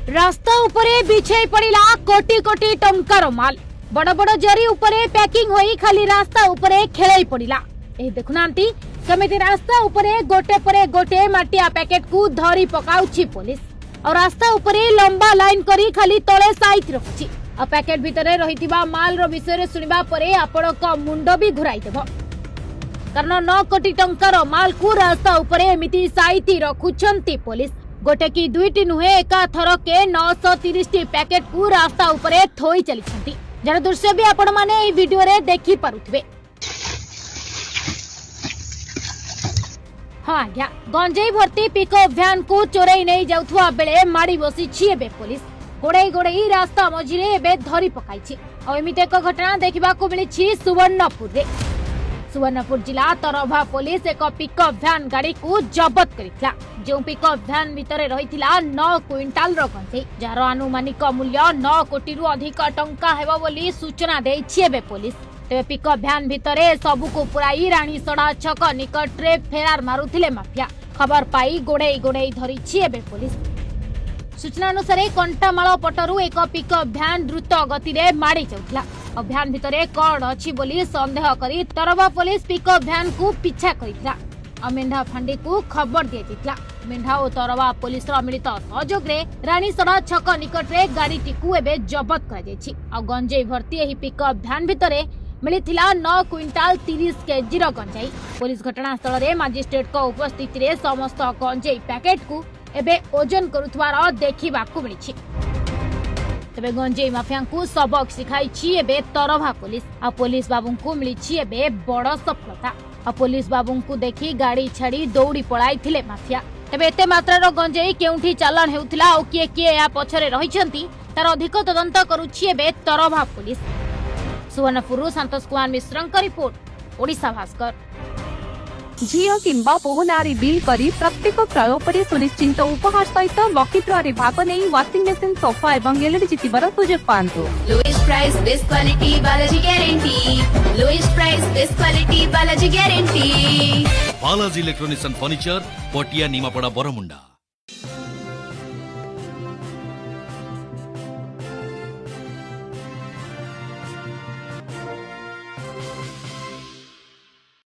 रास्ता उपरे बिछाई पड़िला कोटी कोटी टंकार माल बड़ बड़ जरी उपरे पैकिंग होई खाली रास्ता उपरे खेलाई पड़िला। ए देखुनांती केमिति रास्ता उपरे गोटे परे गोटे माटिया पैकेट को धरी पकाउछि पुलिस और रास्ता उपरे लंबा लाइन करी खाली तळे साइट रखछि। आ पैकेट भितरे रहितिबा माल रो विषय सुनिबा परे आपणक मुंड भी घुराई देबो, कारण 9 कोटी टंकार माल को रास्ता उपरे एमिति साइति रखुछंती पुलिस। गोटे की दुईटी नुहे एका थरके 930 पैकेट को रास्ता उपरे थोई चली जार दृश्य भी आपण माने ए वीडियो रे देखि पारुथिबे। हाँ आज्ञा, गंजेई भर्ती पिकअप भ्यान को चोरई नहीं जाउथुआ बेले माड़ी बसी एबे पुलिस गोड़े गोड़े रास्ता मझिरे एबे धरी पकाइछि। और एमिति एक घटना देखा मिली सुवर्णपुर रे। सुवर्णपुर जिला तरभा पुलिस एक पिकअप भ्यान गाड़ी को जबत करितला, जो पिकअप भ्यान भितरे रहिथिला 9 क्विंटाल रो गंजेई, जार आनुमानिक मूल्य 9 कोटी रु अधिक टंका हेबो बोली सूचना देछि एबे पुलिस। तेबे पिकअप भ्यान भितरे सबु को पुराई रानीसड़ा छक निकट रे फेरार मारुथिले माफिया। खबर पाई गोड़े गोड़े धरिछि एबे पुलिस। सूचना अनुसार कंटामाल पटरु एक पिकअप भ्यान द्रुत गति रे माड़ी जाउथला। भ्यान भितरे कौन अछि बोली संदेह करी तरवा पुलिस पिकअप भ्यान को पीछा करितला। मेंढा फांडी को खबर दिया। मेंढा और तरवा पुलिस मिलित सहयोग रे रानीसड़ा छक निकट रे गाड़ी को एबे जबत कर जायछि। गंजेई भर्ती एही पिकअप भ्यान भितरे मिलिथिला 9 क्विंटाल 30 केजी रो गंजेई। पुलिस घटनास्थल रे मजिस्ट्रेट को उपस्थिति रे समस्त गंजेई पैकेट को एबे ओजन करुथवार देखिबाकू मिलिछि। तबे गंजेई माफिया को सबक सिखाई एबे तरभा पुलिस। पुलिस बाबू को मिली एबे बड़ सफलता। पुलिस बाबू को देखी गाड़ी छाड़ी दौड़ी पड़ाई थिले माफिया। तबे एते मात्रार गंजेई केउठी चालान हेउथिला ओ किए किए या पछरे रहिछंती तार अधिक तदंत करूछि एबे तरभा पुलिस। सुवर्णपुर संतोष कुमार मिश्रଙ୍କ रिपोर्ट, ओडिशा भास्कर। झील किंबा पोहनारी बिल करी प्रत्येक क्रय पर सुनिश्चित उपहार सहित बकिट्रे भाग नहीं वाशिंग मेसिन सोफा और एलईडी जितबार सुजोग पांतु। Lowest price best quality Balaji guarantee. Lowest price best quality Balaji guarantee. Balaji electronics and furniture, Patia, Nimapada, Bermuda.